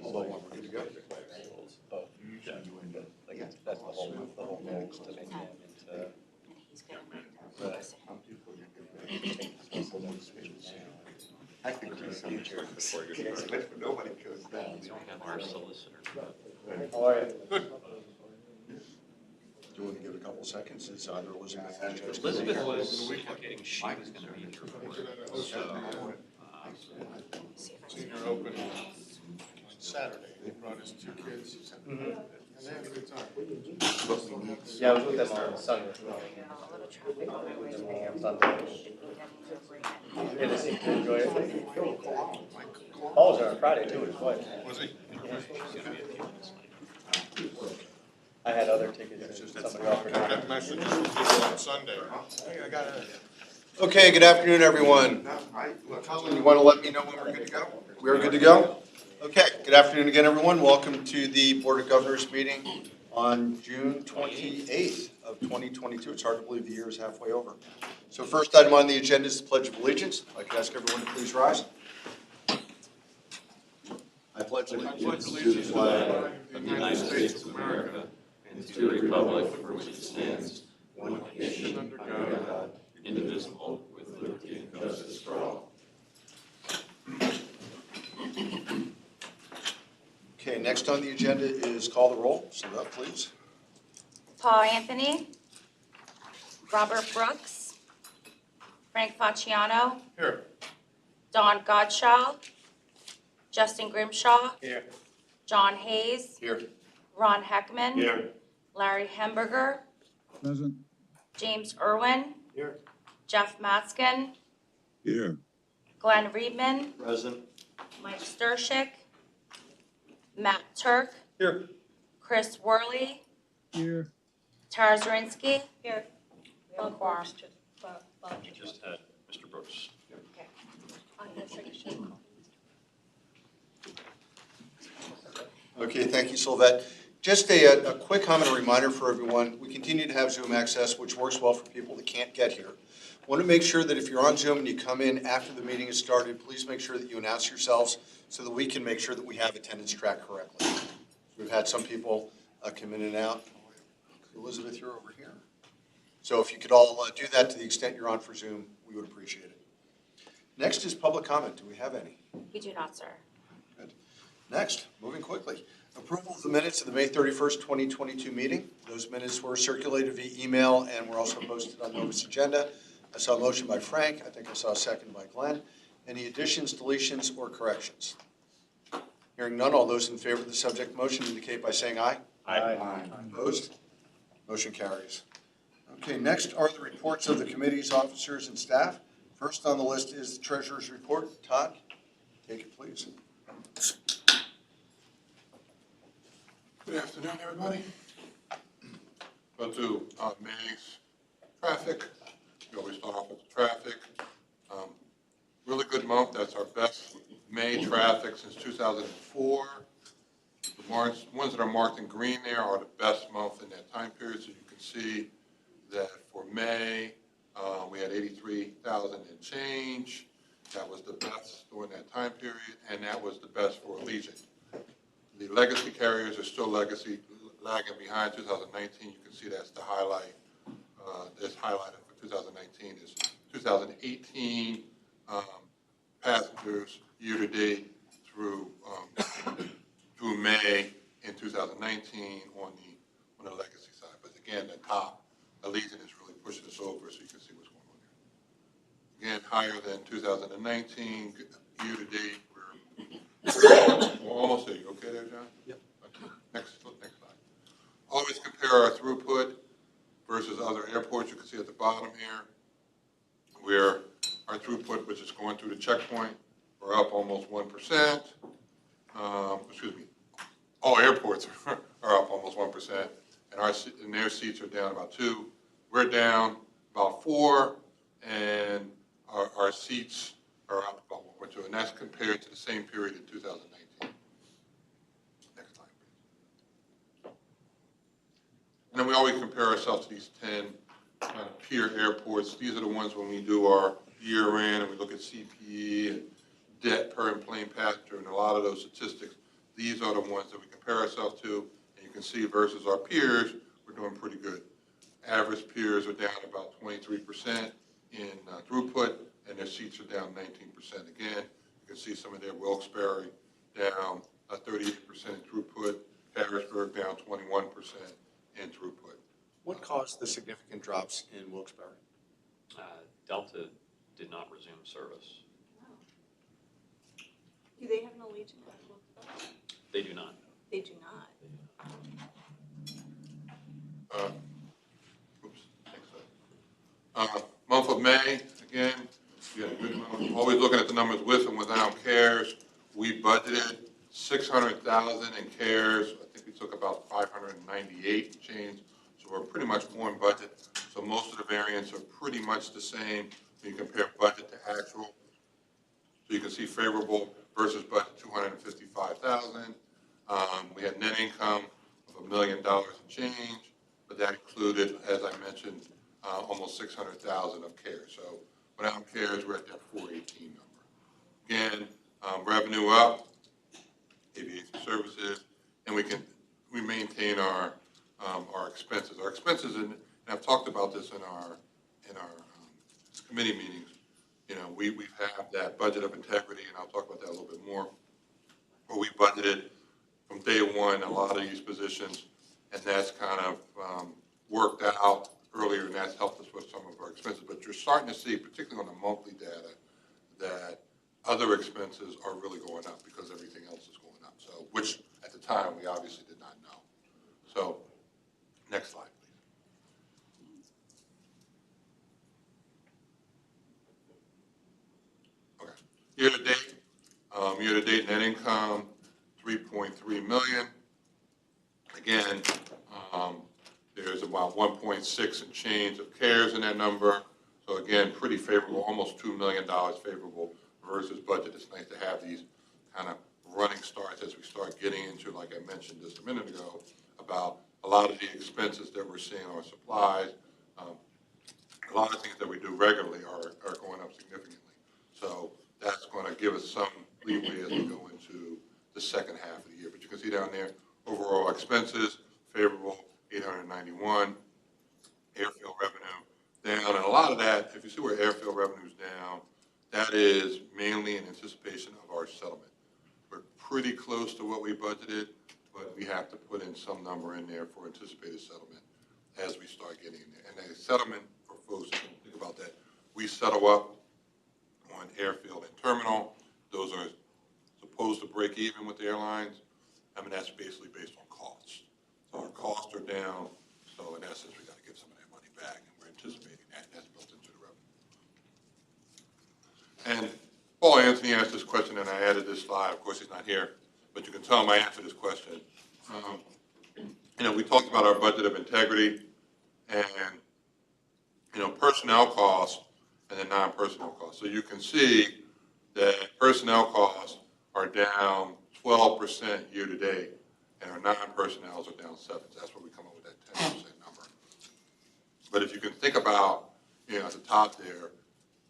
Although one, we're good to go. Both. Yeah. Like that's the whole mix to make him into. I think there's some future before your case, but nobody goes down. We don't have our solicitor. How are you? Good. Do you want to give a couple seconds? It's either Elizabeth or Judge. Elizabeth was indicating she was going to be here for it. So, Senior Open on Saturday. He brought his 2 kids. And they had a good time. Yeah, I was with them on Sunday. Yeah, they seem to enjoy it. Paul was there on Friday too with his wife. Was he? I had other tickets and somebody offered. I got messages from people on Sunday. Hey, I got it. Okay, good afternoon, everyone. Colin, you want to let me know when we're good to go? We are good to go? Okay, good afternoon again, everyone. Welcome to the Board of Governors meeting on June 28th of 2022. It's hard to believe the year is halfway over. So first item on the agenda is the Pledge of Allegiance. I'd like to ask everyone to please rise. I pledge allegiance to the flag of the United States of America and to the republic for which it stands, one nation under God, indivisible, with liberty and justice for all. Okay, next on the agenda is call the roll. Sylvette, please. Paul Anthony, Robert Brooks, Frank Facciano, Here. Don Godshall, Justin Grimshaw, Here. John Hayes, Here. Ron Heckman, Here. Larry Hemberger, Present. James Irwin, Here. Jeff Matskin, Here. Glenn Reedman, Present. Mike Stershik, Matt Turk, Here. Chris Worley, Here. Tara Zirinsky. Here. Full quorum. You just had Mr. Brooks. Okay, thank you, Sylvette. Just a quick comment, a reminder for everyone. We continue to have Zoom access, which works well for people that can't get here. Want to make sure that if you're on Zoom and you come in after the meeting has started, please make sure that you announce yourselves so that we can make sure that we have attendance tracked correctly. We've had some people come in and out. Elizabeth, you're over here. So if you could all do that to the extent you're on for Zoom, we would appreciate it. Next is public comment. Do we have any? We do not, sir. Good. Next, moving quickly. Approval of the minutes of the May 31st, 2022 meeting. Those minutes were circulated via email and were also posted on Novus Agenda. I saw a motion by Frank. I think I saw a second by Glenn. Any additions, deletions, or corrections? Hearing none, all those in favor of the subject motion indicate by saying aye. Aye. Opposed? Motion carries. Okay, next are the reports of the committees, officers, and staff. First on the list is the treasurer's report. Todd, take it, please. Good afternoon, everybody. Go to May's traffic. We always start off with the traffic. Really good month. That's our best May traffic since 2004. The ones that are marked in green there are the best month in that time period. So you can see that for May, we had 83,000 and change. That was the best during that time period, and that was the best for Allegiant. The legacy carriers are still legacy lagging behind 2019. You can see that's the highlight. That's highlighted for 2019 is 2018 passengers year to date through May in 2019 on the legacy side. But again, the top Allegiant is really pushing us over, so you can see what's going on there. Again, higher than 2019 year to date. We're almost there. You okay there, John? Yep. Okay. Next slide. Always compare our throughput versus other airports. You can see at the bottom here where our throughput, which is going through the checkpoint, we're up almost 1%. Excuse me. All airports are up almost 1%, and their seats are down about 2. We're down about 4, and our seats are up about 1.2, and that's compared to the same period in 2019. Next slide, please. And then we always compare ourselves to these 10 peer airports. These are the ones when we do our year end and we look at CPE and debt per plane passenger, and a lot of those statistics these are the ones that we compare ourselves to, and you can see versus our peers, we're doing pretty good. Average peers are down about 23% in throughput, and their seats are down 19%. Again, you can see some of their Wilkes-Barre down 38% in throughput, Harrisburg down 21% in throughput. What caused the significant drops in Wilkes-Barre? Delta did not resume service. Do they have an Allegiant at Wilkes-Barre? They do not. They do not. Month of May, again, we had a good month. Always looking at the numbers with and without CARES. We budgeted 600,000 in CARES. I think we took about 598 and change. So we're pretty much on budget. So most of the variants are pretty much the same when you compare budget to actual. So you can see favorable versus budget 255,000. We had net income of $1 million in change, but that included, as I mentioned, almost 600,000 of CARES. So without CARES, we're at that 418 number. Again, revenue up, aviation services, and we maintain our expenses. Our expenses, and I've talked about this in our committee meetings. You know, we have that budget of integrity, and I'll talk about that a little bit more. Where we budgeted from day one a lot of these positions, and that's kind of worked out earlier, and that's helped us with some of our expenses. But you're starting to see, particularly on the monthly data, that other expenses are really going up because everything else is going up. So, which at the time we obviously did not know. So, next slide, please. Okay. Year-to-date net income, 3.3 million. Again, there's about 1.6 and change of CARES in that number. So again, pretty favorable, almost $2 million favorable versus budget. It's nice to have these kind of running starts as we start getting into, like I mentioned just a minute ago, about a lot of the expenses that we're seeing on supplies. A lot of things that we do regularly are going up significantly. So that's going to give us some leeway as we go into the second half of the year. But you can see down there, overall expenses, favorable, 891, airfield revenue down. And a lot of that, if you see where airfield revenue is down, that is mainly in anticipation of our settlement. We're pretty close to what we budgeted, but we have to put in some number in there for anticipated settlement as we start getting in there. And the settlement, for folks who think about that, we settle up on airfield and terminal. Those are supposed to break even with the airlines. I mean, that's basically based on costs. So our costs are down, so in essence, we got to give some of that money back, and we're anticipating that, and that's built into the revenue. And Paul Anthony asked this question, and I added this slide. Of course, he's not here, but you can tell him I answered this question. You know, we talked about our budget of integrity, and, you know, personnel costs and then non-personnel costs. So you can see that personnel costs are down 12% year-to-date, and our non-personnels are down 7%. So that's where we come up with that 10% number. But if you can think about, you know, at the top there,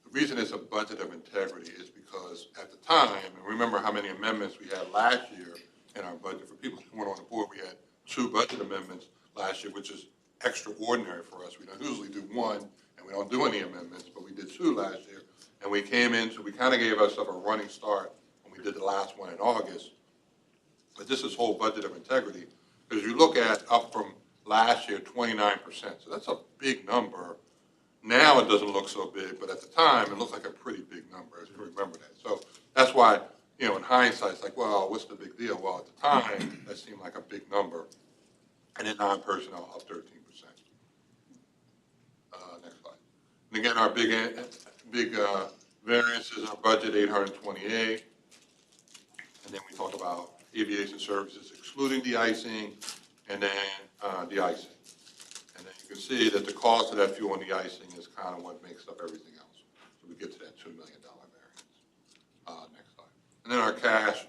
the reason it's a budget of integrity is because at the time, and remember how many amendments we had last year in our budget. For people who weren't on the board, we had 2 budget amendments last year, which is extraordinary for us. We don't usually do 1, and we don't do any amendments, but we did 2 last year. And we came into, we kind of gave ourselves a running start when we did the last one in August. But this is whole budget of integrity, because you look at up from last year, 29%. So that's a big number. Now it doesn't look so big, but at the time it looked like a pretty big number, as you remember that. So that's why, you know, in hindsight, it's like, well, what's the big deal? Well, at the time, that seemed like a big number. And then non-personnel up 13%. Next slide. And again, our big variances, our budget 828. And then we talk about aviation services excluding de-icing, and then de-icing. And then you can see that the cost of that fuel and de-icing is kind of what makes up everything else. So we get to that $2 million variance. Next slide. And then our cash,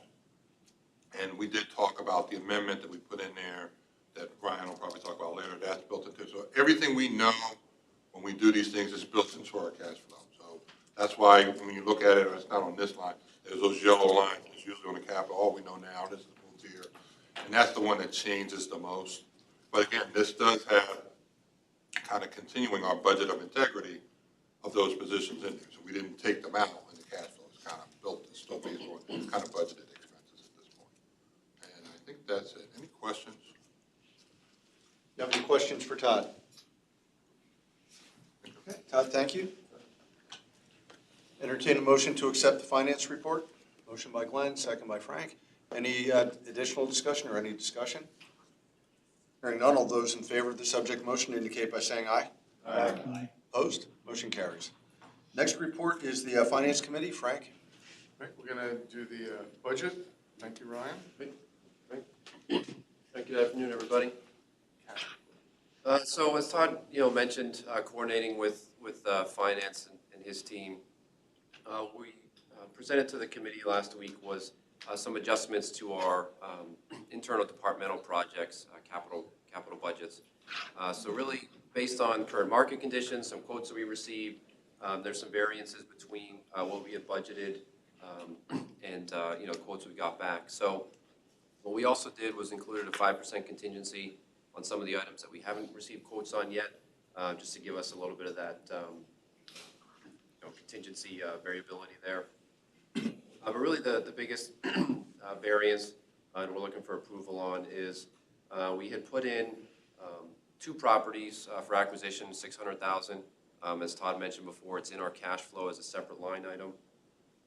and we did talk about the amendment that we put in there that Ryan will probably talk about later. That's built into it. So everything we know when we do these things is built into our cash flow. So that's why when you look at it, it's not on this line, there's those yellow lines. It's usually on the capital. All we know now, this is the and that's the one that changes the most. But again, this does have kind of continuing our budget of integrity of those positions in there. So we didn't take them out in the cash flow. It's kind of built to still be kind of budgeted expenses at this point. And I think that's it. Any questions? You have any questions for Todd? Okay, Todd, thank you. Entertain a motion to accept the finance report. Motion by Glenn, second by Frank. Any additional discussion or any discussion? Hearing none, all those in favor of the subject motion indicate by saying aye. Aye. Opposed? Motion carries. Next report is the Finance Committee. Frank? Right, we're gonna do the budget. Thank you, Ryan. Good afternoon, everybody. So as Todd, mentioned, coordinating with finance and his team, we presented to the committee last week was some adjustments to our internal departmental projects, capital budgets. So really, based on current market conditions, some quotes that we received, there's some variances between what we had budgeted and quotes we got back. So what we also did was included a 5% contingency on some of the items that we haven't received quotes on yet, just to give us a little bit of that contingency variability there. But really the biggest variance and we're looking for approval on is we had put in 2 properties for acquisition, $600,000. As Todd mentioned before, it's in our cash flow as a separate line item.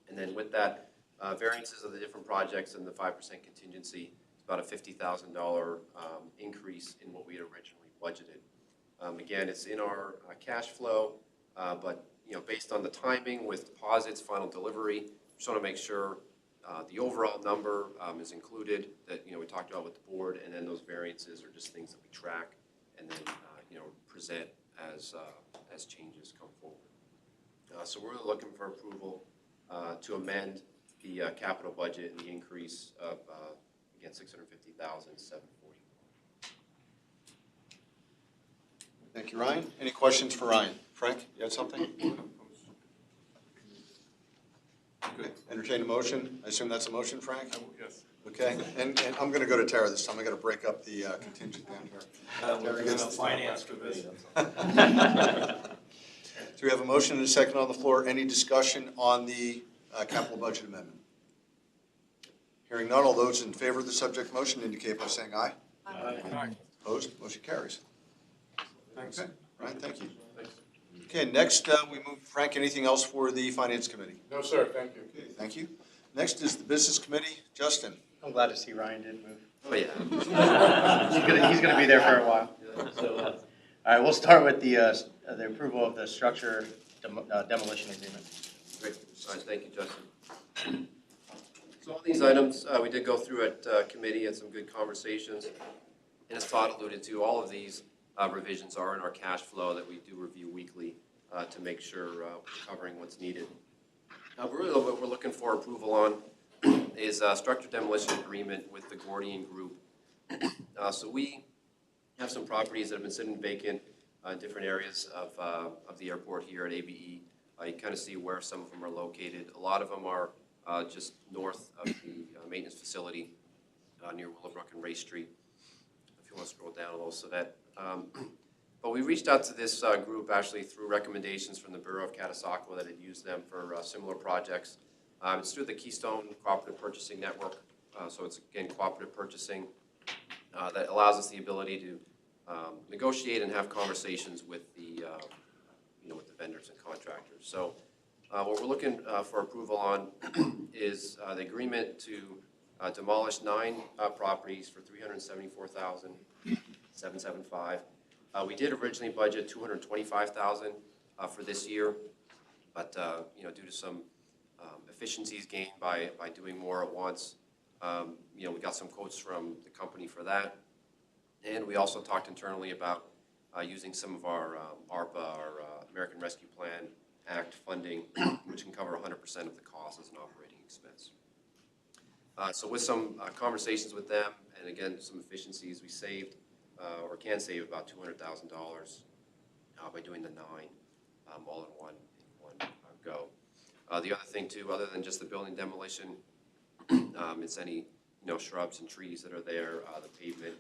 And then with that, variances of the different projects and the 5% contingency, it's about a $50,000 increase in what we had originally budgeted. Again, it's in our cash flow, but based on the timing with deposits, final delivery, just want to make sure the overall number is included that we talked about with the board, and then those variances are just things that we track and then present as changes come forward. So we're really looking for approval to amend the capital budget and the increase of again $650,740. Thank you, Ryan. Any questions for Ryan? Frank, you had something? Good. Entertain a motion. I assume that's a motion, Frank? Yes. Okay. And I'm going to go to Tara this time. I got to break up the contingent down here. Tara gets the finance committee. So we have a motion and a second on the floor. Any discussion on the capital budget amendment? Hearing none, all those in favor of the subject motion indicate by saying aye. Aye. Opposed? Motion carries. Thanks. Okay. Ryan, thank you. Okay, next we move, Frank, anything else for the Finance Committee? No, sir, thank you. Okay, thank you. Next is the Business Committee. Justin? I'm glad to see Ryan didn't move. Oh yeah. He's gonna be there for a while. All right, we'll start with the approval of the structure demolition agreement. Great. All right, thank you, Justin. So all these items we did go through at committee, had some good conversations. And as Todd alluded to, all of these revisions are in our cash flow that we do review weekly to make sure we're covering what's needed. Really what we're looking for approval on is a structure demolition agreement with the Gordian Group. So we have some properties that have been sitting vacant in different areas of the airport here at ABE. You kind of see where some of them are located. A lot of them are just north of the maintenance facility near Willowbrook and Ray Street. If you want to scroll down a little, so that. But we reached out to this group actually through recommendations from the Bureau of Catasauqua that had used them for similar projects. It's through the Keystone Cooperative Purchasing Network. So it's, again, cooperative purchasing that allows us the ability to negotiate and have conversations with the, with the vendors and contractors. So what we're looking for approval on is the agreement to demolish 9 properties for $374,775. We did originally budget $225,000 for this year, but due to some efficiencies gained by doing more at once, we got some quotes from the company for that, and we also talked internally about using some of our ARPA, our American Rescue Plan Act funding, which can cover 100% of the cost as an operating expense. So with some conversations with them, and again, some efficiencies, we saved or can save about $200,000 by doing the 9 all in one go. The other thing too, other than just the building demolition, it's any shrubs and trees that are there, the pavement,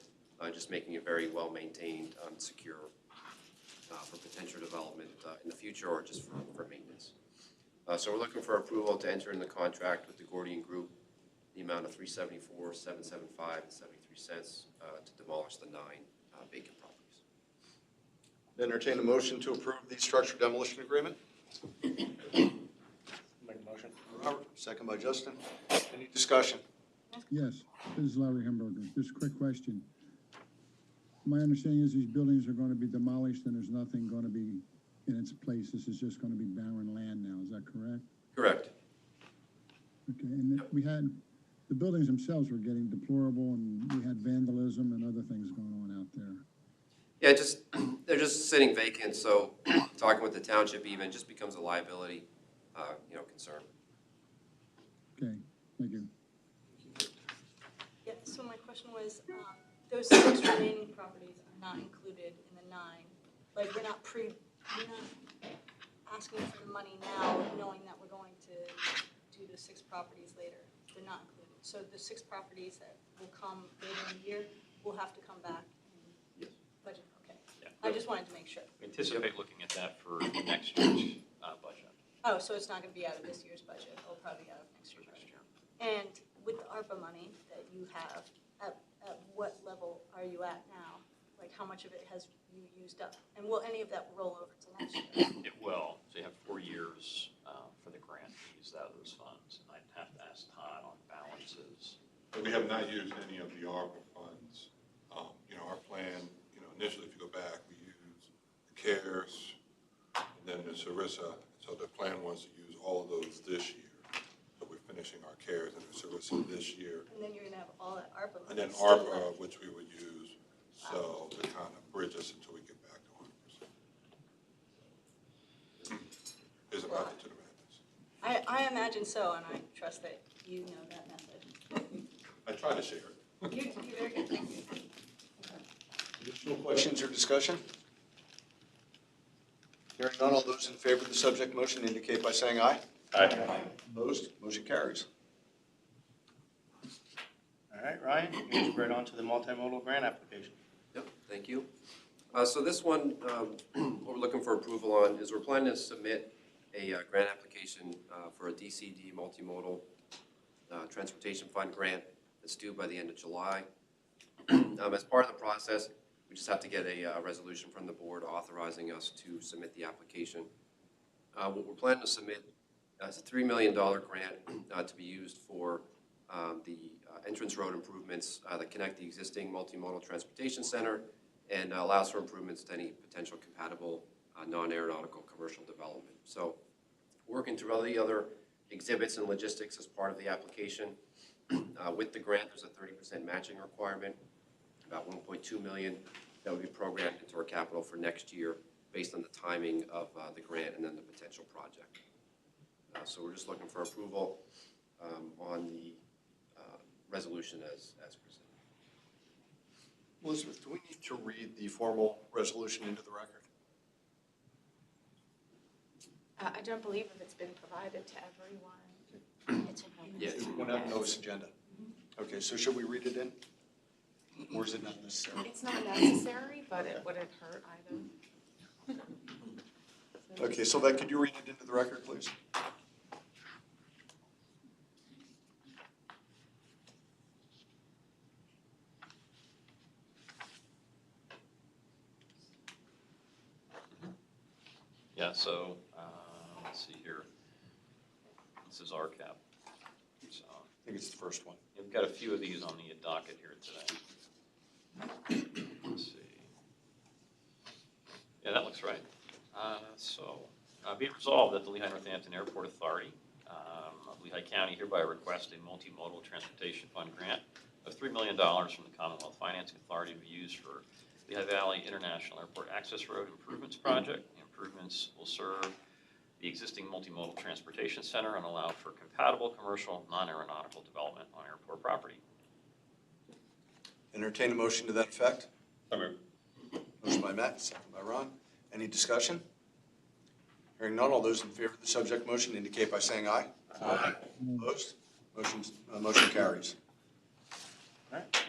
just making it very well-maintained, secure for potential development in the future or just for maintenance. So we're looking for approval to enter in the contract with the Gordian Group, the amount of $374,775.73 to demolish the 9 vacant properties. Entertain a motion to approve the structure demolition agreement. Make a motion. Robert, second by Justin. Any discussion? Yes, this is Larry Hamburger. Just a quick question. My understanding is these buildings are going to be demolished and there's nothing going to be in its place. This is just going to be barren land now. Is that correct? Correct. Okay, and the buildings themselves were getting deplorable and we had vandalism and other things going on out there. Yeah, they're just sitting vacant, so talking with the township even just becomes a liability, concern. Okay, thank you. Yeah, so my question was, those 6 remaining properties are not included in the 9. Like, we're not asking for the money now, knowing that we're going to do the 6 properties later. They're not included. So the 6 properties that will come later in the year will have to come back in budget, okay. Yeah. I just wanted to make sure. We anticipate looking at that for next year's budget. Oh, so it's not gonna be out of this year's budget, it'll probably be out of next year's budget. And with the ARPA money that you have, at what level are you at now? Like, how much of it has you used up? And will any of that roll over to next year? It will. So you have 4 years for the grant fees out of those funds. And I'd have to ask Todd on balances. We have not used any of the ARPA funds. Our plan, initially, if you go back, we used the CARES and then the Sarissa. So the plan was to use all of those this year. So we're finishing our CARES and the Sarissa this year. And then you're gonna have all that ARPA money. And then still ARPA, left. which we would use, so to kind of bridge us until we get back to 100%. There's a method to the madness. I imagine so, and I trust that you know that method. I try to share it. You're very good, thank you. Additional questions or discussion? Hearing none, all those in favor of the subject motion indicate by saying aye. Aye. Opposed? Motion carries. All right, Ryan, you move right on to the multimodal grant application. Yep, thank you. So this one, what we're looking for approval on is we're planning to submit a grant application for a DCD multimodal transportation fund grant that's due by the end of July. As part of the process, we just have to get a resolution from the board authorizing us to submit the application. What we're planning to submit is a $3 million grant to be used for the entrance road improvements that connect the existing multimodal transportation center and allows for improvements to any potential compatible non-aeronautical commercial development. So working through all the other exhibits and logistics as part of the application. With the grant, there's a 30% matching requirement, about $1.2 million that would be programmed into our capital for next year based on the timing of the grant and then the potential project. So we're just looking for approval on the resolution as presented. Elizabeth, do we need to read the formal resolution into the record? I don't believe if it's been provided to everyone. It's a Yeah. We don't have a notice agenda. Okay, so should we read it in? Or is it not necessary? It's not necessary, but it wouldn't hurt either. Okay, Sylvette, could you read it into the record, please? Yeah, so, let's see here. This is RCAP. So, I think it's the first one. we've got a few of these on the docket here today. Let's see. Yeah, that looks right. Be it resolved that the Lehigh Northampton Airport Authority of Lehigh County hereby requests a multimodal transportation fund grant of $3 million from the Commonwealth Financing Authority to be used for Lehigh Valley International Airport Access Road Improvements Project. The improvements will serve the existing multimodal transportation center and allow for compatible commercial non-aeronautical development on airport property. Entertain a motion to that effect. So moved. Motion by Matt, second by Ron. Any discussion? Hearing none, all those in favor of the subject motion indicate by saying aye. Aye. Opposed? Motion carries.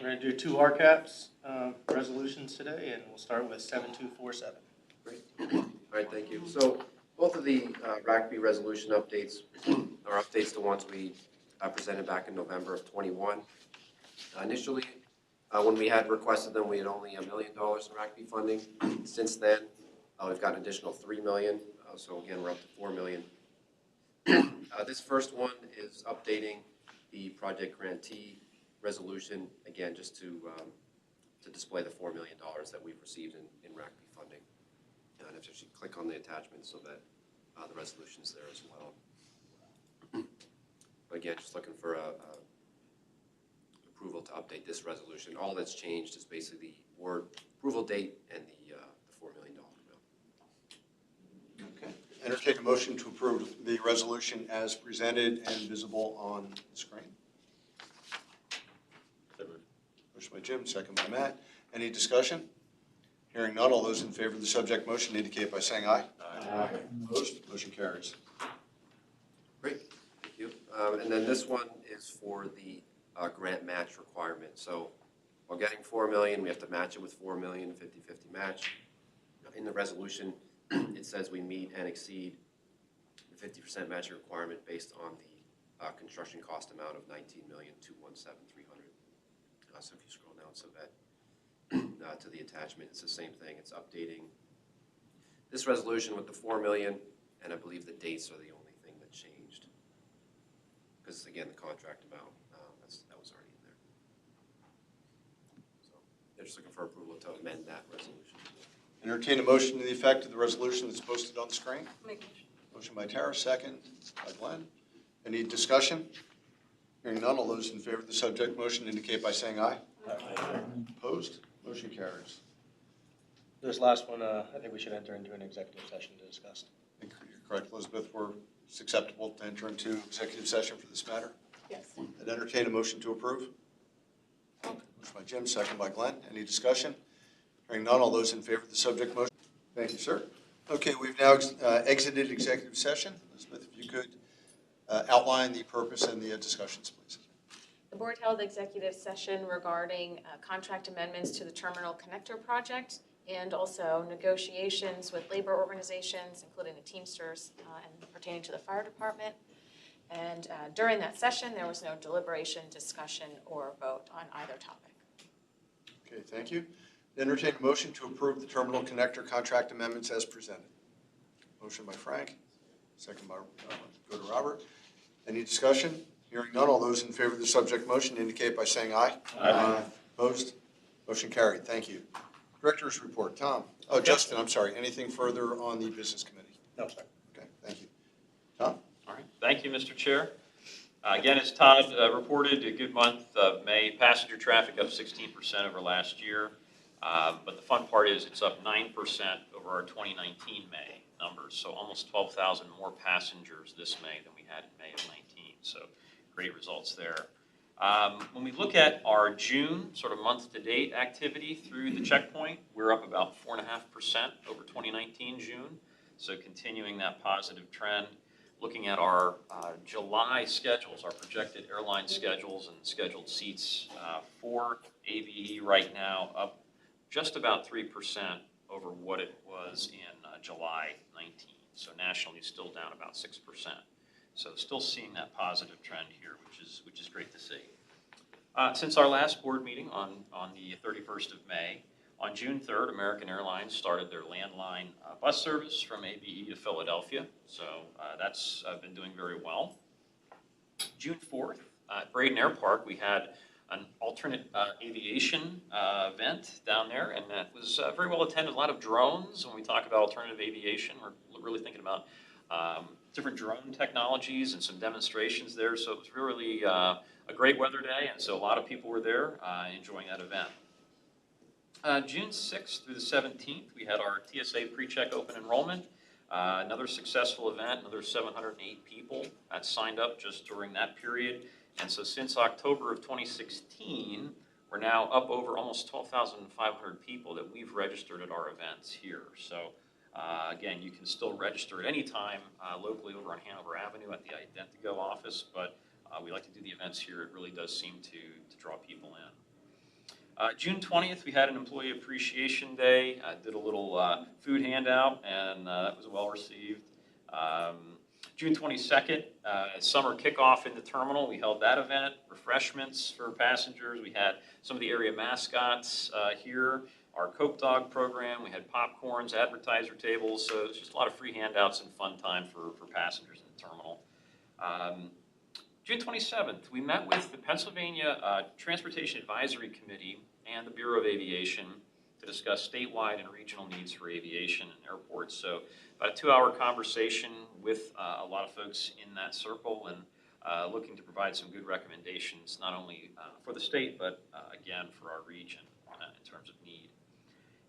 We're gonna do two RCAPs, resolutions today, and we'll start with 7247. Great. All right, thank you. So both of the RACB resolution updates are updates to ones we presented back in November of '21. Initially, when we had requested them, we had only $1 million in RACB funding. Since then, we've got an additional $3 million. So again, we're up to $4 million. This first one is updating the project grantee resolution, again, just to display the $4 million that we've received in RACB funding. And if you click on the attachment so that the resolution's there as well. But again, just looking for approval to update this resolution. All that's changed is basically the word approval date and the $4 million amount. Okay. Entertain a motion to approve the resolution as presented and visible on the screen. Motion by Jim, second by Matt. Any discussion? Hearing none, all those in favor of the subject motion indicate by saying aye. Aye. Opposed? Motion carries. Great, thank you. And then this one is for the grant match requirement. So while getting $4 million, we have to match it with $4 million, 50-50 match. In the resolution, it says we meet and exceed the 50% matching requirement based on the construction cost amount of $19,217,300. So if you scroll down so that to the attachment, it's the same thing. It's updating this resolution with the $4 million, and I believe the dates are the only thing that changed. Because again, the contract amount, that was already in there. So they're just looking for approval to amend that resolution. Entertain a motion to the effect of the resolution that's posted on the screen. Make a motion. Motion by Tara, second by Glenn. Any discussion? Hearing none, all those in favor of the subject motion indicate by saying aye. Aye. Opposed? Motion carries. This last one, I think we should enter into an executive session to discuss. I think you're correct, Elizabeth. It's acceptable to enter into executive session for this matter. Yes. I'd entertain a motion to approve. Motion by Jim, second by Glenn. Any discussion? Hearing none, all those in favor of the subject motion. Thank you, sir. Okay, we've now exited executive session. Elizabeth, if you could outline the purpose and the discussions, please. The board held executive session regarding contract amendments to the terminal connector project and also negotiations with labor organizations, including the Teamsters and pertaining to the fire department. And during that session, there was no deliberation, discussion, or vote on either topic. Okay, thank you. Entertain a motion to approve the terminal connector contract amendments as presented. Motion by Frank, second by go to Robert. Any discussion? Hearing none, all those in favor of the subject motion indicate by saying aye. Aye. Opposed? Motion carried. Thank you. Director's report. Tom. Oh, Justin, I'm sorry. Anything further on the business committee? No, sir. Okay, thank you. Tom? All right, thank you, Mr. Chair. Again, as Todd reported, a good month of May. Passenger traffic up 16% over last year. But the fun part is it's up 9% over our 2019 May numbers. So almost 12,000 more passengers this May than we had in May of 19. So great results there. When we look at our June sort of month-to-date activity through the checkpoint, we're up about 4.5% over 2019 June. So continuing that positive trend. Looking at our July schedules, our projected airline schedules and scheduled seats for ABE right now up just about 3% over what it was in July 19. So nationally still down about 6%. So still seeing that positive trend here, which is great to see. Since our last board meeting on the 31st of May, on June 3rd, American Airlines started their landline bus service from ABE to Philadelphia. So that's been doing very well. June 4th, at Braden Air Park, we had an alternate aviation event down there, and that was very well attended. A lot of drones. When we talk about alternative aviation, we're really thinking about different drone technologies and some demonstrations there. So it was really a great weather day, and so a lot of people were there enjoying that event. June 6th through the 17th, we had our TSA PreCheck open enrollment. Another successful event, another 708 people that signed up just during that period. And so since October of 2016, we're now up over almost 12,500 people that we've registered at our events here. So again, you can still register at any time locally over on Hanover Avenue at the Identigo office, but we like to do the events here. It really does seem to draw people in. June 20th, we had an Employee Appreciation Day. I did a little food handout, and that was well received. June 22nd, summer kickoff in the terminal. We held that event, refreshments for passengers. We had some of the area mascots here, our Coke Dog program. We had popcorns, advertiser tables. So it's just a lot of free handouts and fun time for passengers in the terminal. June 27th, we met with the Pennsylvania Transportation Advisory Committee and the Bureau of Aviation to discuss statewide and regional needs for aviation and airports. So about a 2-hour conversation with a lot of folks in that circle, and looking to provide some good recommendations, not only for the state, but again, for our region in terms of need.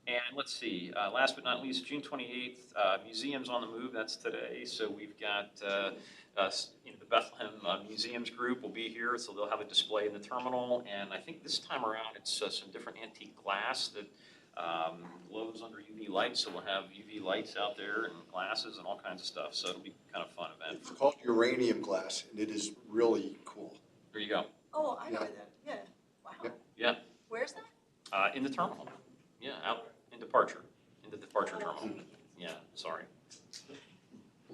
And let's see, last but not least, June 28th, Museums on the Move, that's today. So we've got the Bethlehem Museums group will be here, so they'll have a display in the terminal. And I think this time around, it's some different antique glass that glows under UV lights. So we'll have UV lights out there and glasses and all kinds of stuff. So it'll be kind of fun event. It's called uranium glass, and it is really cool. There you go. Oh, I know Yeah. that, yeah, wow. Yep. Yeah, Where's that? in the terminal. Yeah, out in the departure terminal. Yeah, sorry.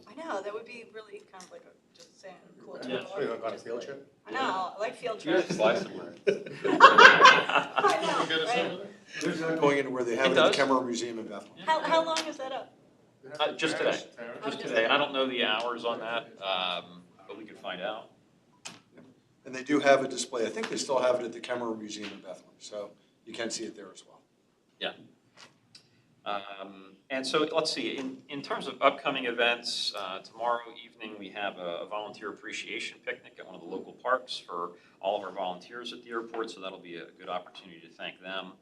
I know, that would be really kind of like just saying, cool. Yeah. tour. Oh, you want to go on a Just field like- trip? I know, I like field You have trips. to fly somewhere. I know, Get us right? over there? There's not going into where they have It it at does. the Kemmerer Museum in Bethlehem. How long is that up? Just today. Terrace? Just today, and I don't know the hours on that, but we could find out. And they do have a display. I think they still have it at the Kemmerer Museum in Bethlehem, so you can see it there as well. And so, let's see, in terms of upcoming events, tomorrow evening, we have a volunteer appreciation picnic at one of the local parks for all of our volunteers at the airport, so that'll be a good opportunity to thank them.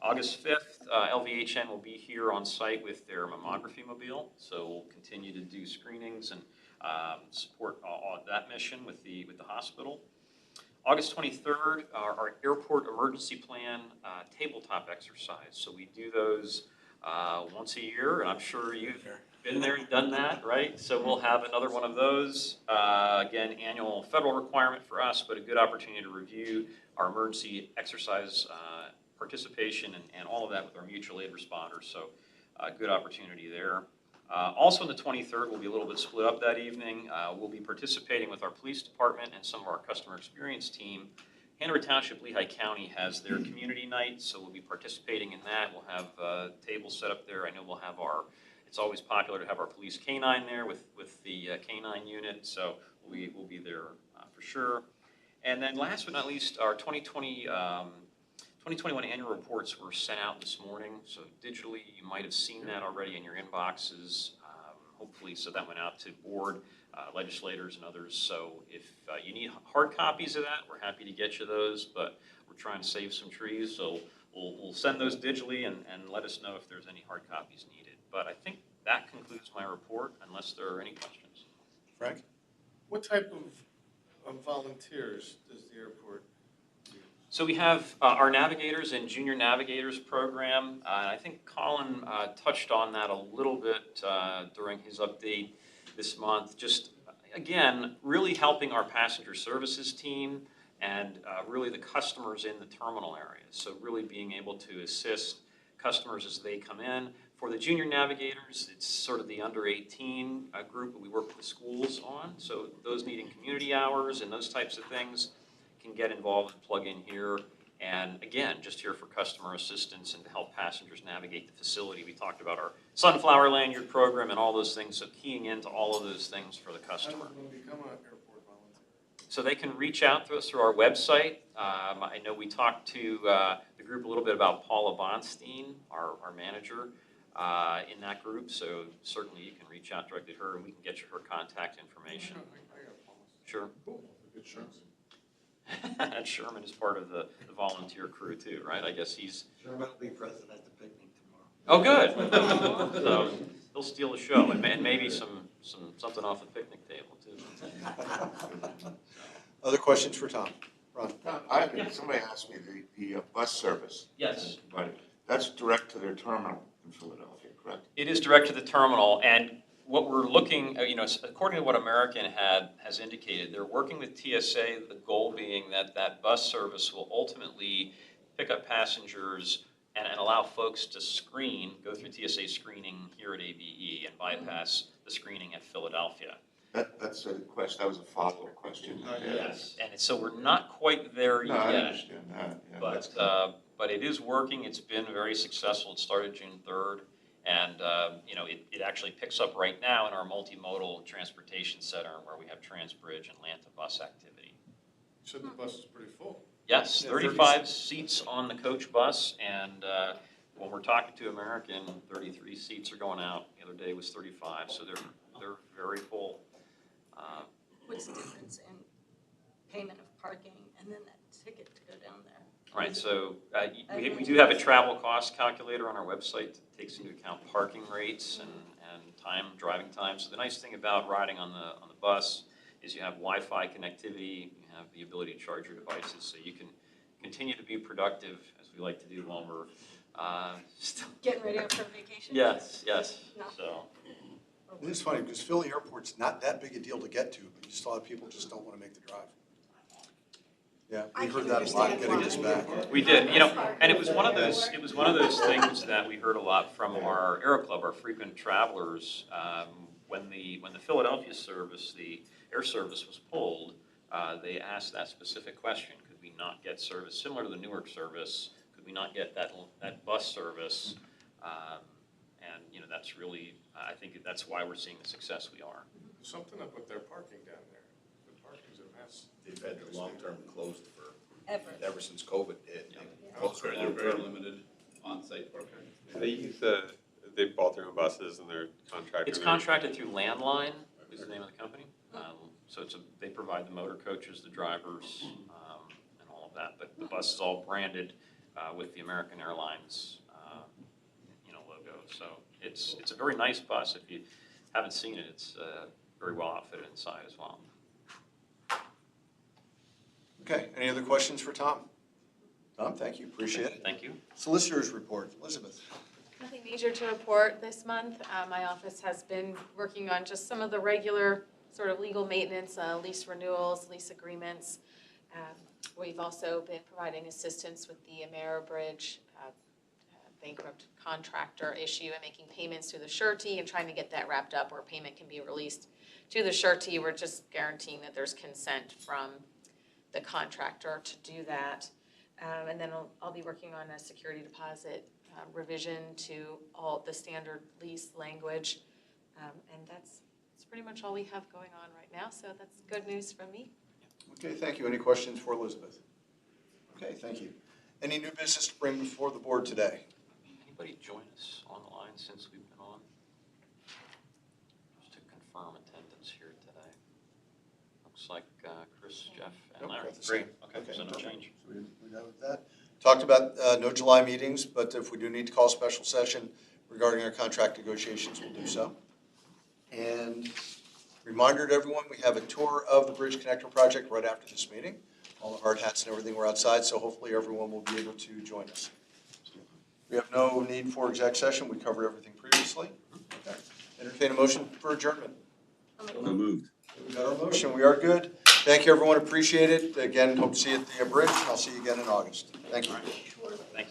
August 5th, LVHN will be here on site with their mammography mobile, so we'll continue to do screenings and support all that mission with the hospital. August 23rd, our airport emergency plan tabletop exercise. So we do those once a year, and I'm sure you've been there and done that, right? So we'll have another one of those. Again, annual federal requirement for us, but a good opportunity to review our emergency exercise participation and all of that with our mutual aid responders. So good opportunity there. Also on the 23rd, we'll be a little bit split up that evening. We'll be participating with our police department and some of our customer experience team. Hanover Township, Lehigh County has their community night, so we'll be participating in that. We'll have tables set up there. I know we'll have it's always popular to have our police canine there with the canine unit, so we'll be there for sure. And then last but not least, our 2021 annual reports were sent out this morning, so digitally you might have seen that already in your inboxes. Hopefully, so that went out to board, legislators and others. So if you need hard copies of that, we're happy to get you those, but we're trying to save some trees, so we'll send those digitally and let us know if there's any hard copies needed. But I think that concludes my report, unless there are any questions. Frank? What type of volunteers does the airport do? So we have our navigators and junior navigators program. I think Colin touched on that a little bit during his update this month. Just, again, really helping our passenger services team and really the customers in the terminal area. So really being able to assist customers as they come in. For the junior navigators, it's sort of the under 18 group that we work with the schools on. So those needing community hours and those types of things can get involved and plug in here. And again, just here for customer assistance and to help passengers navigate the facility. We talked about our Sunflower Lanyard program and all those things, so keying into all of those things for the How customer. does one become an airport volunteer? So they can reach out to us through our website. I know we talked to the group a little bit about Paula Bonstein, our manager in that group. So certainly you can reach out directly to her and we can get you her contact information. I got policy. Sure. Cool. Good shows. And Sherman is part of the volunteer crew too, right? I guess he's, Sherman will be present at the picnic tomorrow. oh, good. So he'll steal the show and maybe something off the picnic table too. Other questions for Tom? Ron? Somebody asked me the bus service, Yes. but that's direct to their terminal in Philadelphia, correct? It is direct to the terminal, and what we're looking, according to what American has indicated, they're working with TSA, the goal being that bus service will ultimately pick up passengers and allow folks to screen, go through TSA screening here at ABE and bypass the screening at Philadelphia. That's a question, that was a follow-up question. Yes. And so we're not quite there No, yet. I understand that, yeah, that's good. But it is working. It's been very successful. It started June 3rd. And, it actually picks up right now in our multimodal transportation center where we have Transbridge and Lanta bus activity. You said the bus is pretty full. Yes, Yeah, 35 seats on the coach bus, and when we're talking to American, 33 seats are going out. The other day was 35, so they're very full. What's the difference in payment of parking and then that ticket to go down there? Right, so we do have a travel cost calculator on our website that takes into account parking rates and driving time. So the nice thing about riding on the bus is you have Wi-Fi connectivity, you have the ability to charge your devices, so you can continue to be productive, as we like to do while we're still. Getting ready for vacation? Yes, No. so. It is funny, because Philly Airport's not that big a deal to get to, but just a lot of people just don't want to make the drive. Yeah, we I heard can that a lot understand getting why. us back. We did, and it was one of those things that we heard a lot from our Aero Club, our frequent travelers. When the Philadelphia service, the air service was pulled, they asked that specific question: could we not get service similar to the Newark service? Could we not get that bus service? And that's really, I think that's why we're seeing the success we are. There's something up with their parking down there. The parking's a mess. They've had the long-term closed for, Ever. since COVID hit. Yeah. They closed for They're very long-term. limited on-site parking. They use they bought their own buses and they're contracted. It's contracted through Landline, is the name of the company. So they provide the motor coaches, the drivers, and all of that. But the bus is all branded with the American Airlines, logo. So it's a very nice bus. If you haven't seen it, it's very well outfitted inside as well. Okay, any other questions for Tom? Tom, thank you, appreciate it. Thank you. Solicitors report, Elizabeth. Nothing major to report this month. My office has been working on just some of the regular sort of legal maintenance, lease renewals, lease agreements. We've also been providing assistance with the Ameribridge bankrupt contractor issue and making payments to the surety and trying to get that wrapped up where payment can be released to the surety. We're just guaranteeing that there's consent from the contractor to do that. And then I'll be working on a security deposit revision to all the standard lease language. And that's pretty much all we have going on right now. So that's good news from me. Okay, thank you. Any questions for Elizabeth? Okay, thank you. Any new business to bring before the board today? Anybody join us on the line since we've been on? Just to confirm attendance here today. Looks like Chris, Jeff, and Nope, Larry. got the same. Okay, so no change. So we got with that. Talked about no July meetings, but if we do need to call a special session regarding our contract negotiations, we'll do so. And reminder to everyone, we have a tour of the Bridge Connector project right after this meeting. All the hard hats and everything were outside, so hopefully everyone will be able to join us. We have no need for exec session. We covered everything previously. Okay. Entertain a motion for adjournment. So moved. We got our motion. We are good. Thank you, everyone. Appreciate it. Again, hope to see you at the bridge. I'll see you again in August. Thank you.